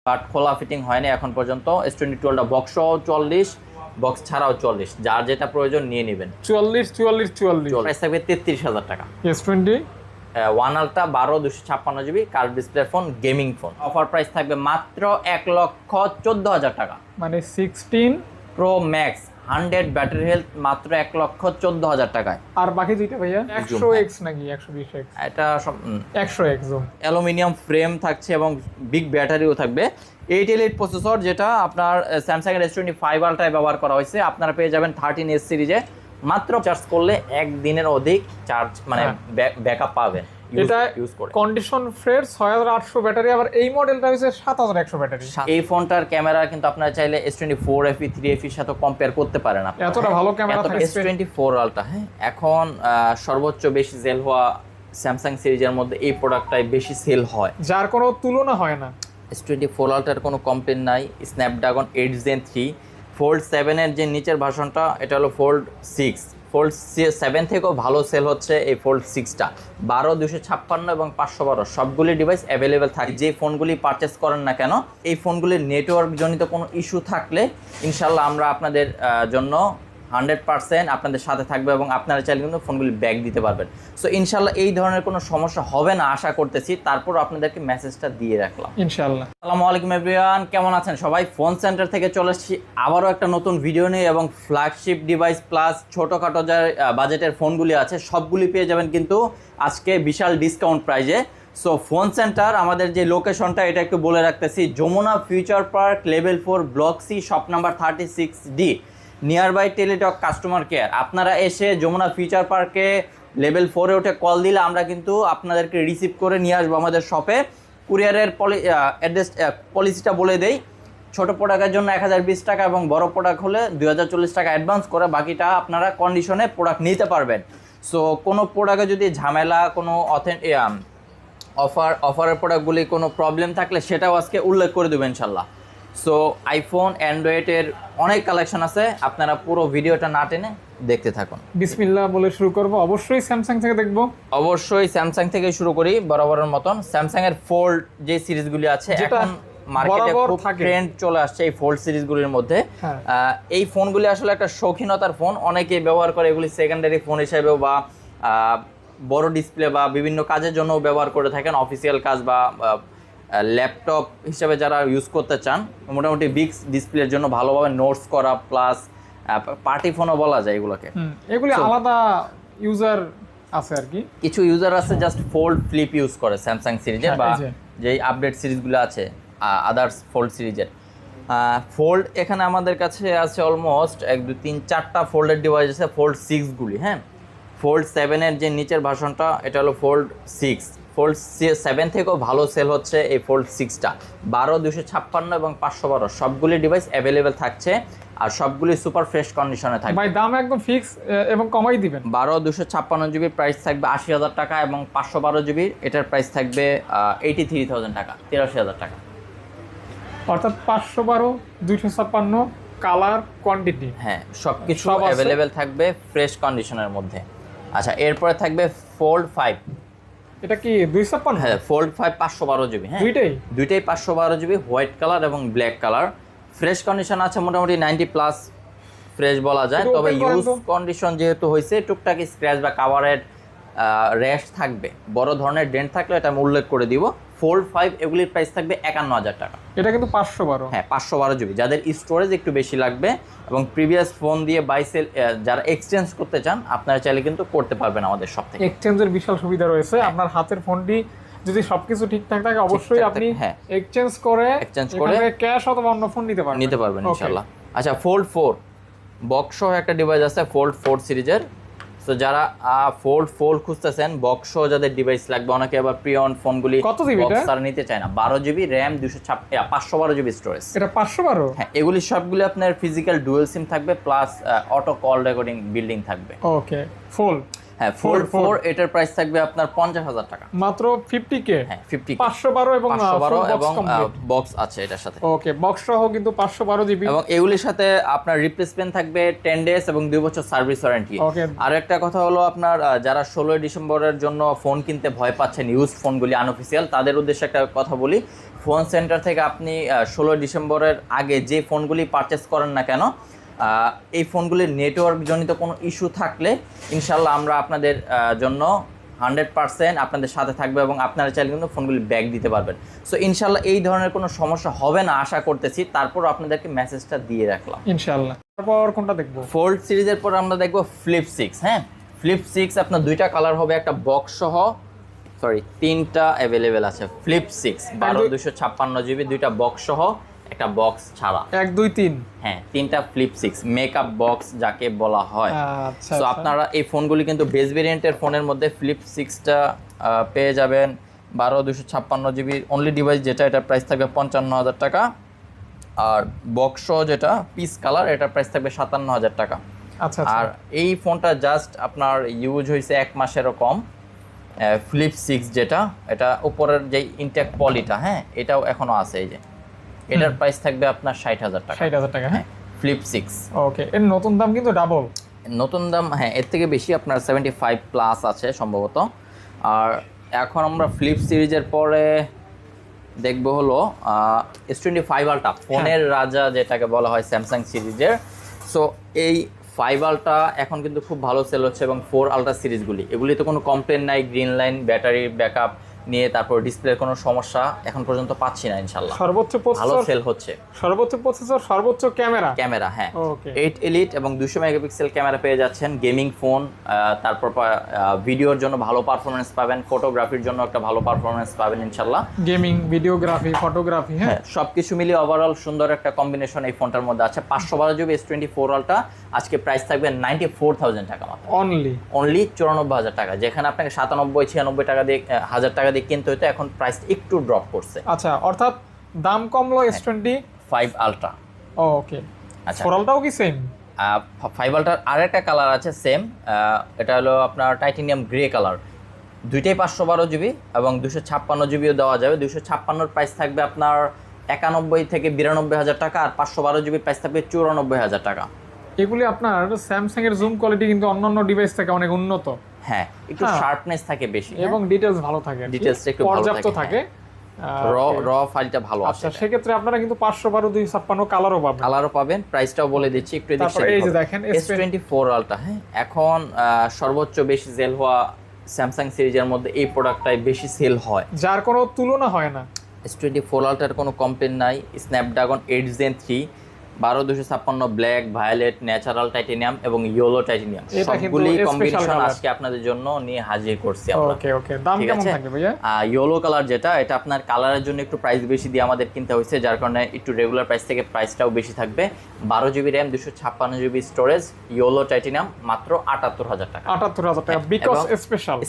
But খোলা fitting হয়নি এখন পর্যন্ত। S22টা বক্সও 40, বক্স ছাড়াও 40, যার যেটা প্রয়োজন নিয়ে নেবেন। 44 প্রাইস থাকবে 33,000 টাকা। S20 one ultra 12 256 GB curve display phone, gaming phone. Offer price থাকবে মাত্র 1,14,000 টাকা। মানে 16 প্রো ম্যাক্স 100 ব্যাটারি হেলথ মাত্র 1,14,000 টাকায়। আর বাকি দুইটা ভাইয়া 100x নাকি 120x? এটা সব 100x জুম। অ্যালুমিনিয়াম ফ্রেম থাকছে এবং বিগ ব্যাটারিও থাকবে। 888 প্রসেসর, যেটা আপনার স্যামসাং এর S25 আলট্রায় ব্যবহার করা হয়েছে। আপনারা পেয়ে যাবেন 13s সিরিজে। মাত্র চার্জ করলে একদিনের অধিক চার্জ মানে ব্যাকআপ পাবেন এটা ইউজ করে। কন্ডিশন ফ্রেশ 6800 ব্যাটারি, আবার এই মডেলটা হচ্ছে 7100 ব্যাটারি। এই ফোনটার ক্যামেরা কিন্তু আপনারা চাইলে S24 FE 3FE সাথে কম্পেয়ার করতে পারেন। আপনারা এতটা ভালো ক্যামেরা থাকে S24 আলট্রা। হ্যাঁ, এখন সর্বোচ্চ বেশি সেল হওয়া স্যামসাং সিরিজের মধ্যে এই প্রোডাক্টটাই বেশি সেল হয়, যার কোনো তুলনা হয় না। S24 আলট্রার কোনো কমপ্লেন নাই। স্ন্যাপড্রাগন 8 Gen 3 ফোল্ড 7 এর যে নিচের ভার্সনটা, এটা হলো ফোল্ড 6। ফোল্ড 7 থেকেও ভালো সেল হচ্ছে এই ফোল্ড 6টা। 12 256 এবং 512 সবগুলি ডিভাইস অ্যাভেলেবেল থাকে। যে ফোনগুলি পারচেস করেন না কেন, এই ফোনগুলির নেটওয়ার্ক জনিত কোনো ইস্যু থাকলে ইনশাল্লাহ আমরা আপনাদের জন্য 100% আপনাদের সাথে থাকবে এবং আপনারা চাইলে কিন্তু ফোনগুলি ব্যাক দিতে পারবেন। সো ইনশাল্লাহ এই ধরনের কোনো সমস্যা হবে না আশা করতেছি। তারপর আপনাদেরকে মেসেজটা দিয়ে রাখলাম ইনশাআল্লাহ। আসসালামু আলাইকুম এভরিওয়ান, কেমন আছেন সবাই? ফোন সেন্টার থেকে চলে এসেছি আবারও একটা নতুন ভিডিও নিয়ে, এবং ফ্ল্যাগশিপ ডিভাইস প্লাস ছোটোখাটো যার বাজেটের ফোনগুলি আছে সবগুলি পেয়ে যাবেন কিন্তু আজকে বিশাল ডিসকাউন্ট প্রাইজে। সো ফোন সেন্টার আমাদের যে লোকেশনটা এটা একটু বলে রাখতেছি, Jamuna Future Park level 4 block C shop number 36D, near by Teletalk customer care. আপনারা এসে যমুনা ফিউচার পার্কে লেভেল 4-এ উঠে কল দিলে আমরা কিন্তু আপনাদেরকে রিসিভ করে নিয়ে আসবো আমাদের শপে। কুরিয়ারের অ্যাড্রেস পলিসিটা বলে দেই, ছোটো প্রোডাক্টের জন্য 1020 টাকা এবং বড় প্রোডাক্ট হলে 2040 টাকা অ্যাডভান্স করে বাকিটা আপনারা কন্ডিশনে প্রোডাক্ট নিতে পারবেন। সো কোনো প্রোডাক্টে যদি ঝামেলা, কোনো অফারের প্রোডাক্টগুলি কোনো প্রবলেম থাকলে সেটাও আজকে উল্লেখ করে দেবেন ইনশাল্লাহ। সো আইফোন, অ্যান্ড্রয়েডের অনেক কালেকশন আছে, আপনারা পুরো ভিডিওটা না টেনে দেখতে থাকুন। বিসমিল্লাহ বলে শুরু করব। অবশ্যই স্যামসাং থেকে দেখব। অবশ্যই স্যামসাং থেকে শুরু করি বরাবরের মতন। স্যামসাং এর ফোল্ড যে সিরিজগুলি আছে এখন মার্কেটে খুব ট্রেন্ড চলে আসছে এই ফোল্ড সিরিজগুলির মধ্যে। এই ফোনগুলি আসলে একটা শৌখিনতার ফোন, অনেকেই ব্যবহার করে এগুলি সেকেন্ডারি ফোন হিসেবেও বা বড় ডিসপ্লে বা বিভিন্ন কাজের জন্য ব্যবহার করে থাকেন। অফিসিয়াল কাজ বা ল্যাপটপ হিসেবে যারা ইউজ করতে চান, মোটামুটি বিগ ডিসপ্লের জন্য ভালোভাবে নোটস করা প্লাস পার্টি ফোনও বলা যায় এগুলোকে। এগুলি আলাদা ইউজার আছে আর কি, কিছু ইউজার আছে জাস্ট ফোল্ড ফ্লিপ ইউজ করে স্যামসাং সিরিজের বা যেই আপডেট সিরিজগুলো আছে আদার্স ফোল্ড সিরিজের। ফোল্ড এখানে আমাদের কাছে আছে অলমোস্ট 1 2 3 4টা ফোল্ডের ডিভাইস আছে, ফোল্ড 6গুলি। হ্যাঁ, ফোল্ড 7-এর যে নিচের ভার্সনটা এটা হলো ফোল্ড 6। ফোল্ড 7 থেকেও ভালো সেল হচ্ছে এই ফোল্ড 6টা। 12 256 এবং 512 সবগুলি ডিভাইস অ্যাভেলেবেল থাকছে, আর সবগুলি সুপার ফ্রেশ কন্ডিশনে থাকবে। ভাই দাম একদম ফিক্স এবং কমাই দিবেন। 12 256 GB প্রাইস থাকবে 80,000 টাকা এবং 512 GB এটার প্রাইস থাকবে 83,000 টাকা, 83,000 টাকা। অর্থাৎ 512 256 কালার কোয়ান্টিটি, হ্যাঁ সবকিছু অ্যাভেলেবেল থাকবে ফ্রেশ কন্ডিশনের মধ্যে। আচ্ছা, এরপরে থাকবে ফোল্ড 5। এটা কি 256? হ্যাঁ, ফোল্ড 5 512 GB। হ্যাঁ, দুইটাই 512 GB, হোয়াইট কালার এবং ব্ল্যাক কালার। ফ্রেশ কন্ডিশন আছে মোটামুটি 90+ ফ্রেশ বলা যায়। তবে ইউজ কন্ডিশন যেহেতু হয়েছে, টুকটাক স্ক্র্যাচ বা কাভারের র্যাশ থাকবে। বড় ধরনের ডেন্ট থাকলে এটা আমি উল্লেখ করে দিব। ফোল্ড 5 এগুলির প্রাইস থাকবে 51,000 টাকা। এটা কিন্তু 512। হ্যাঁ, 512 GB। যাদের স্টোরেজ একটু বেশি লাগবে এবং প্রিভিয়াস ফোন দিয়ে বাইসেল যারা এক্সচেঞ্জ করতে চান, আপনারা চাইলে কিন্তু করতে পারবেন আমাদের সব থেকে। এক্সচেঞ্জের বিশাল সুবিধা রয়েছে। আপনার হাতের ফোনটি যদি সবকিছু ঠিকঠাক থাকে অবশ্যই আপনি এক্সচেঞ্জ করে ক্যাশ অথবা অন্য ফোন নিতে পারবেন ইনশাআল্লাহ। আচ্ছা, ফোল্ড 4 বক্স সহ একটা ডিভাইস আছে ফোল্ড 4 সিরিজের। তো যারা ফোল্ড 4 খুঁজতেছেন, বক্স সহ যাদের ডিভাইস লাগবে, অনেকে আবার প্রিয়ন ফোনগুলি কত জিবি তারা নিতে চায় না। 12 GB র্যাম, 512 GB স্টোরেজ। এটা 512? হ্যাঁ, এগুলি সবগুলো আপনার ফিজিক্যাল ডুয়াল সিম থাকবে plus auto call recording building থাকবে। ওকে, ফোল্ড হ্যাঁ ফোল্ড 4 এটার প্রাইস থাকবে আপনার 50,000 টাকা মাত্র 50k। হ্যাঁ 50k 512 এবং 512 এবং বক্স আছে এটার সাথে। ওকে, বক্স সহ কিন্তু 512 জিবি এবং এগুলির সাথে আপনার রিপ্লেসমেন্ট থাকবে 10 ডেজ এবং 2 বছর সার্ভিস ওয়ারেন্টি। আর একটা কথা হলো আপনার যারা 16 ডিসেম্বরের জন্য ফোন কিনতে ভয় পাচ্ছেন, ইউজ ফোনগুলি আনঅফিসিয়াল, তাদের উদ্দেশ্যে একটা কথা বলি, ফোন সেন্টার থেকে আপনি 16 ডিসেম্বরের আগে যে ফোনগুলি পারচেস করেন না কেন, এই ফোনগুলির নেটওয়ার্ক জনিত কোনো ইস্যু থাকলে ইনশাল্লাহ আমরা আপনাদের জন্য 100% আপনাদের সাথে থাকবে এবং আপনারা চাইলে কিন্তু ফোনগুলি ব্যাক দিতে পারবেন। সো ইনশাল্লাহ এই ধরনের কোনো সমস্যা হবে না আশা করতেছি। তারপর আপনাদেরকে মেসেজটা দিয়ে রাখলাম ইনশাল্লাহ। তারপর কোনটা দেখবো? ফোল্ড সিরিজের পর আমরা দেখবো ফ্লিপ 6। হ্যাঁ ফ্লিপ 6 আপনার দুইটা কালার হবে, একটা বক্স সহ, সরি 3টা অ্যাভেলেবেল আছে। ফ্লিপ 6 12/256 জিবি, দুইটা বক্স সহ, একটা বক্স ছাড়া, 1 2 3 হ্যাঁ 3টা ফ্লিপ 6 মেকআপ বক্স যাকে বলা হয়। আচ্ছা, তো আপনারা এই ফোনগুলি কিন্তু বেস ভেরিয়েন্টের ফোনের মধ্যে ফ্লিপ 6টা পেয়ে যাবেন 12/256 জিবি অনলি ডিভাইস, যেটা এটার প্রাইস থাকবে 55,000 টাকা। আর বক্স যেটা পিস কালার, এটার প্রাইস থাকবে 57,000 টাকা। আচ্ছা, আর এই ফোনটা জাস্ট আপনার ইউজ হয়েছে 1 মাসেরও কম। ফ্লিপ 6 যেটা, এটা উপরের যে ইনটেক পলিটা, হ্যাঁ এটাও এখনো আছে। এই যে এটার প্রাইস থাকবে আপনার 60,000 টাকা। 60,000 টাকা, হ্যাঁ ফ্লিপ 6। ওকে, এর নতুন দাম কিন্তু ডাবল। নতুন দাম হ্যাঁ এর থেকে বেশি, আপনার 75 প্লাস আছে সম্ভবত। আর এখন আমরা ফ্লিপ সিরিজের পরে দেখবো হলো S25 আলট্রা, ফোনের রাজা যেটাকে বলা হয় স্যামসাং সিরিজের। সো এই 5 আলট্রা এখন কিন্তু খুব ভালো সেল হচ্ছে এবং 4 আলট্রা সিরিজগুলি, এগুলিতে কোনো কমপ্লেন নাই, গ্রিন লাইন, ব্যাটারি ব্যাকআপ নিয়ে, তারপর ডিসপ্লের কোনো সমস্যা এখন পর্যন্ত পাচ্ছি না ইনশাআল্লাহ। সর্বোচ্চ ভালো প্রসেসর, সেল হচ্ছে। সর্বোচ্চ প্রসেসর, সর্বোচ্চ ক্যামেরা, হ্যাঁ ওকে 8 এলিট এবং 200 মেগাপিক্সেল ক্যামেরা পেয়ে যাচ্ছেন। গেমিং ফোন, তারপর ভিডিওর জন্য ভালো পারফরমেন্স পাবেন, ফটোগ্রাফির জন্য একটা ভালো পারফরমেন্স পাবেন ইনশাআল্লাহ। গেমিং, ভিডিওগ্রাফি, ফটোগ্রাফি, হ্যাঁ সবকিছু মিলিয়ে ওভারঅল সুন্দর একটা কম্বিনেশন এই ফোনটার মধ্যে আছে। 512 জিবি S24 আলট্রা, আজকে প্রাইস থাকবে 94,000 টাকা মাত্র। অনলি 94,000 টাকা, যেখানে আপনাকে 97-96 টাকা দিয়ে 1000 টাকা দিয়ে কিনতে হতো, এখন প্রাইস একটু ড্রপ করছে। আচ্ছা, অর্থাৎ দাম কমলো S25 আলট্রা। ওকে, আচ্ছা 4 আলট্রাও কি সেম? 5 আলট্রার আরেকটা কালার আছে সেম, এটা হলো আপনার টাইটেনিয়াম গ্রে কালার। দুইটাই 512 জিবি এবং 256 জিবিও দেওয়া যাবে। 256 প্রাইস থাকবে আপনার 91 থেকে 92,000 টাকা, আর 512 জিবি প্রাইস থাকবে 94,000 টাকা। এগুলি আপনার স্যামসাং এর জুম কোয়ালিটি কিন্তু অন্যান্য ডিভাইস থেকে অনেক উন্নত। হ্যাঁ একটু শার্পনেস থাকে বেশি এবং ডিটেইলস ভালো থাকে, ডিটেইলসটা একটু ভালো পর্যাপ্ত থাকে, র ফাইলটা ভালো আসে। আচ্ছা, সেক্ষেত্রে আপনারা কিন্তু 512-256 কালারও পাবেন। প্রাইসটাও বলে দিচ্ছি একটু এদিকে। তারপর এই যে দেখেন S24 আলট্রা, হ্যাঁ এখন সর্বোচ্চ বেশি সেল হওয়া স্যামসাং সিরিজের মধ্যে এই প্রোডাক্টটাই বেশি সেল হয়, যার কোনো তুলনা হয় না। S24 আলট্রার কোনো কমপ্লেন নাই। Snapdragon 8 Gen 3, 12/256 black, violet, natural titanium এবং ইয়েলো টাইটেনিয়াম, সবগুলি কম্বিনেশন আজকে আপনাদের জন্য নিয়ে হাজির করছি আমরা। ওকে, দাম কেমন থাকবে ভাইয়া? ইয়েলো কালার যেটা, এটা আপনার কালারের জন্য একটু প্রাইস বেশি দিয়ে আমাদের কিনতে হয়েছে, যার কারণে একটু রেগুলার প্রাইস থেকে প্রাইসটাও বেশি থাকবে। 12 GB RAM, 256 GB storage, yellow titanium, মাত্র 78,000 টাকা। 78,000 টাকা, বিকজ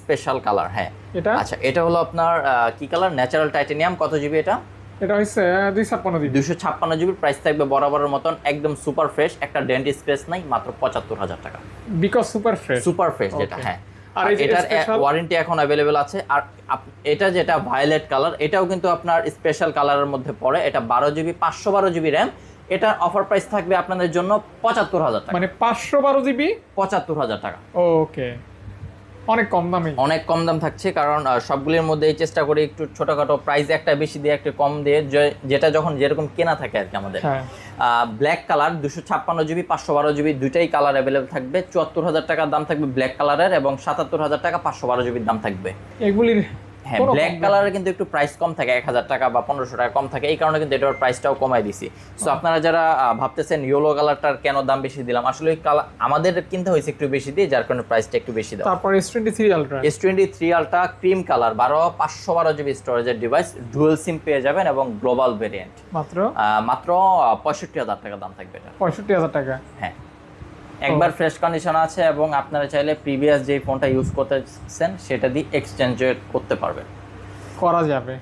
স্পেশাল কালার। হ্যাঁ এটা আচ্ছা, এটা হলো আপনার কি কালার? Natural titanium. কত জিবি এটা? এটা হচ্ছে 256 জিবি, প্রাইস থাকবে বরাবরের মতন একদম সুপার ফ্রেশ, একটা ডেন্ট স্ক্র্যাচ নাই, মাত্র 75,000 টাকা। বিকজ সুপার ফ্রেশ যেটা, হ্যাঁ আর এটার ওয়ারেন্টি এখন अवेलेबल আছে। আর এটা যেটা ভায়োলেট কালার, এটাও কিন্তু আপনার স্পেশাল কালারের মধ্যে পড়ে। এটা 12 জিবি 512 জিবি র্যাম, এটা অফার প্রাইস থাকবে আপনাদের জন্য 75,000 টাকা। মানে 512 জিবি 75,000 টাকা। ওকে, অনেক কম দাম থাকছে, কারণ সবগুলির মধ্যে চেষ্টা করি একটু ছোটখাটো প্রাইস একটা বেশি দিয়ে একটা কম দিয়ে, যেটা যখন যেরকম কেনা থাকে আর কি আমাদের। ব্ল্যাক কালার 256 জিবি 512 জিবি দুইটাই কালার অ্যাভেলেবল থাকবে। 74,000 টাকার দাম থাকবে ব্ল্যাক কালারের এবং 77,000 টাকা 512 জিবির দাম থাকবে এগুলির। হ্যাঁ ব্ল্যাক কালারের কিন্তু একটু প্রাইস কম থাকে, 1,000 টাকা বা 1,500 টাকা কম থাকে, এই কারণে কিন্তু এটার প্রাইসটাও কমাই দিছি। সো আপনারা যারা ভাবতেছেন ইয়েলো কালারটার কেন দাম বেশি দিলাম, আসলে আমাদের কিনতে হয়েছে একটু বেশি দিয়ে, যার কারণে প্রাইসটা একটু বেশি দাও। তারপর S23 ultra cream colour 512 GB স্টোরেজের ডিভাইস, ডুয়াল সিম পেয়ে যাবেন এবং গ্লোবাল ভেরিয়েন্ট, মাত্র 65,000 টাকা দাম থাকবে এটা। 65,000 টাকা, হ্যাঁ একবার ফ্রেশ কন্ডিশন আছে এবং আপনারা চাইলে প্রিভিয়াস যে ফোনটা ইউজ করতেছেন সেটা দিয়ে এক্সচেঞ্জ করতে পারবেন। করা যাবে।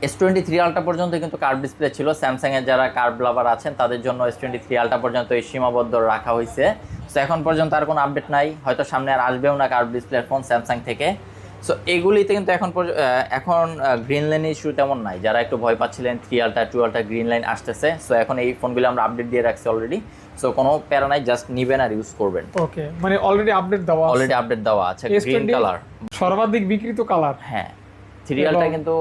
S23 আলট্রা পর্যন্ত কিন্তু কার্ভ ডিসপ্লে ছিল। স্যামসাং এর যারা কার্ভ লাভার আছেন তাদের জন্য S23 আলট্রা পর্যন্ত এই সীমাবদ্ধ রাখা হয়েছে। সো এখন পর্যন্ত আর কোনো আপডেট নাই, হয়তো সামনে আর আসবেও না কার্ভ ডিসপ্লের ফোন স্যামসাং থেকে। সো এগুলিতে কিন্তু এখন গ্রিন লাইন ইস্যু তেমন নাই। যারা একটু ভয় পাচ্ছিলেন 3 আলট্রা 2 আলট্রা গ্রিন লাইন আসতেছে, সো এখন এই ফোনগুলো আমরা আপডেট দিয়ে রাখছি অলরেডি। সো কোনো প্যারা নাই, জাস্ট নিবেন আর ইউজ করবেন। ওকে, মানে অলরেডি আপডেট দেওয়া আছে গ্রিন কালার সর্বাধিক বিক্রিত কালার। হ্যাঁ, 3 আলট্রা কিন্তু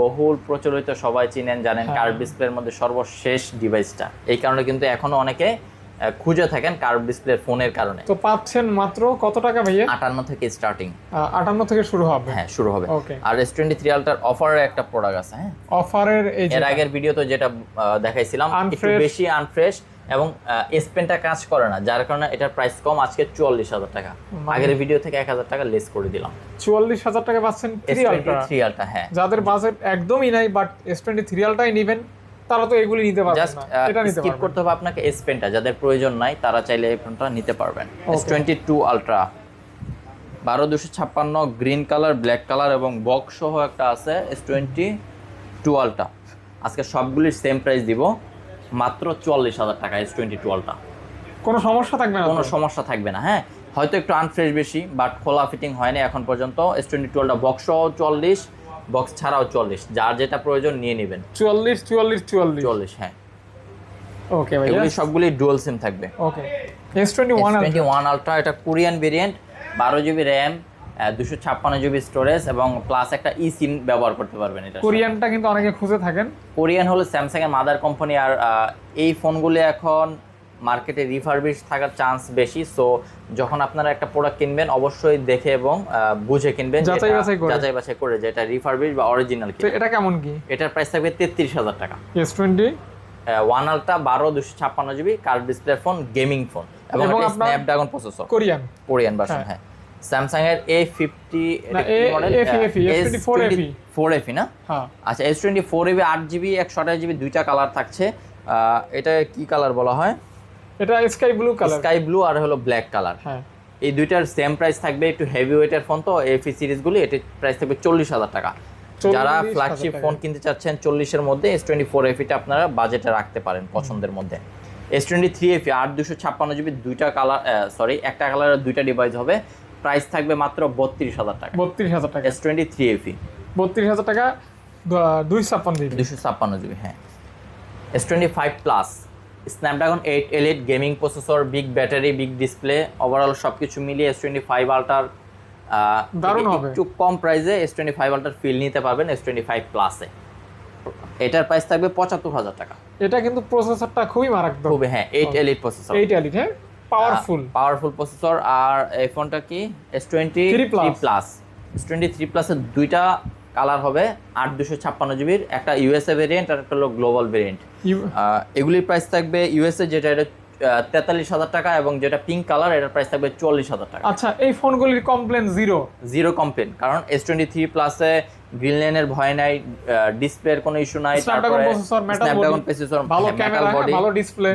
বহুল প্রচলিত, সবাই চিনেন জানেন, কার্ভ ডিসপ্লের মধ্যে সর্বশেষ ডিভাইসটা। এই কারণে কিন্তু এখনো অনেকে খুঁজে থাকেন কার্ভ ডিসপ্লের ফোনের কারণে। তো পাচ্ছেন মাত্র কত টাকা ভাইয়া? 58 থেকে স্টার্টিং, 58 থেকে শুরু হবে। হ্যাঁ, শুরু হবে। আর S23 আলট্রার অফারের একটা প্রোডাক্ট আছে। হ্যাঁ, অফারের এর আগের ভিডিওতে যেটা দেখাইছিলাম একটু বেশি আনফ্রেশ এবং এস পেনটা কাজ করে না, যার কারণে এটার প্রাইস কম, আজকে 44,000 টাকা। আগের ভিডিও থেকে 1,000 টাকা লেস করে দিলাম। 44,000 টাকা পাচ্ছেন 3 আলট্রা। হ্যাঁ, যাদের বাজেট একদমই নাই বাট S23 আলট্রাই নেবেন, তারা তো এগুলি নিতে পারবেন না, এটা নিতে স্কিপ করতে হবে আপনাকে। এস পেনটা যাদের প্রয়োজন নাই তারা চাইলে এই ফোনটা নিতে পারবেন। S22 ultra 12256 green colour, black colour এবং বক্স সহ একটা আছে S22 আলট্রা। আজকে সবগুলির সেম প্রাইস দিব, মাত্র 44,000 টাকা। S22 আলট্রা কোনো সমস্যা থাকবে না? কোনো সমস্যা থাকবে না। হ্যাঁ, হয়তো একটু আনফ্রেশ বেশি, বাট খোলা ফিটিং হয়নি এখন পর্যন্ত। S22 আলট্রা বক্স সহ 40, বক্স ছাড়াও 40, যার যেটা প্রয়োজন নিয়ে নেবেন। 44। হ্যাঁ, ওকে ভাই, এগুলি সবগুলি ডুয়াল সিম থাকবে। ওকে, S21 আলট্রা এটা Korean variant, 12 GB RAM, 256 GB storage এবং প্লাস একটা ই সিম ব্যবহার করতে পারবেন। এটা কোরিয়ানটা কিন্তু অনেকে খুঁজে থাকেন। কোরিয়ান হলো স্যামসাং এর মাদার কোম্পানি, আর এই ফোনগুলো এখন মার্কেটে রিফারবিশ থাকার চান্স বেশি। সো যখন আপনারা একটা প্রোডাক্ট কিনবেন অবশ্যই দেখে এবং বুঝে কিনবেন, যাচাই বাছাই করে যে এটা রিফারবিশ বা অরিজিনাল কি। এটা কেমন কি? এটার প্রাইস থাকবে 33,000 টাকা। S21 ultra 12 256 GB curve display phone, gaming phone এবং এটা স্ন্যাপড্রাগন প্রসেসর, কোরিয়ান ভার্সন। হ্যাঁ, স্যামসাং এর A50 মডেল, A54FE না? হ্যাঁ, আচ্ছা, S24FE 8GB 128GB দুইটা কালার থাকছে। এটা কি কালার বলা হয়? এটা স্কাই ব্লু আর হলো ব্ল্যাক কালার। হ্যাঁ, এই দুইটার সেম প্রাইস থাকবে। একটু হেভি ওয়েটের ফোন তো FE সিরিজগুলি, এটির প্রাইস থাকবে 40,000 টাকা। যারা ফ্ল্যাগশিপ ফোন কিনতে চাচ্ছেন 40-এর মধ্যে, S24FE টা আপনারা বাজেটে রাখতে পারেন পছন্দের মধ্যে। S23FE 8/256GB দুইটা কালার, একটা কালারের দুইটা ডিভাইস হবে। প্রাইস থাকবে মাত্র 32,000 টাকা। S23FE 32,000 টাকা, 256GB। হ্যাঁ, S25 plus Snapdragon 8 Elite gaming processor, big battery, big display, overall সবকিছু মিলিয়ে S25 আলট্রার দারুণ হবে। একটু কম প্রাইসে S25 আলট্রার ফিল নিতে পারবেন S25 প্লাসে। এটার প্রাইস থাকবে 75,000 টাকা। এটা কিন্তু প্রসেসরটা খুবই মারাত্মক। খুবই, হ্যাঁ, 8 Elite প্রসেসর, 8 Elite, হ্যাঁ, পাওয়ারফুল প্রসেসর। আর এই ফোনটা কি S23 প্লাস। S23 প্লাসের দুইটা কালার হবে, 8/256GB, একটা ইউএসএ ভেরিয়েন্ট আর একটা হলো গ্লোবাল ভেরিয়েন্ট। এগুলির প্রাইস থাকবে ইউএসএ যেটা, এটা 43,000 টাকা এবং যেটা পিঙ্ক কালার এটার প্রাইস থাকবে 40,000 টাকা। আচ্ছা, এই ফোনগুলির কমপ্লেন জিরো কমপ্লেন, কারণ S23 প্লাসে গ্রিন লাইনের ভয় নাই, ডিসপ্লের কোনো ইস্যু নাই, স্ন্যাপড্রাগন প্রসেসর, মেটাল বডি, ভালো ক্যামেরা, ভালো ডিসপ্লে।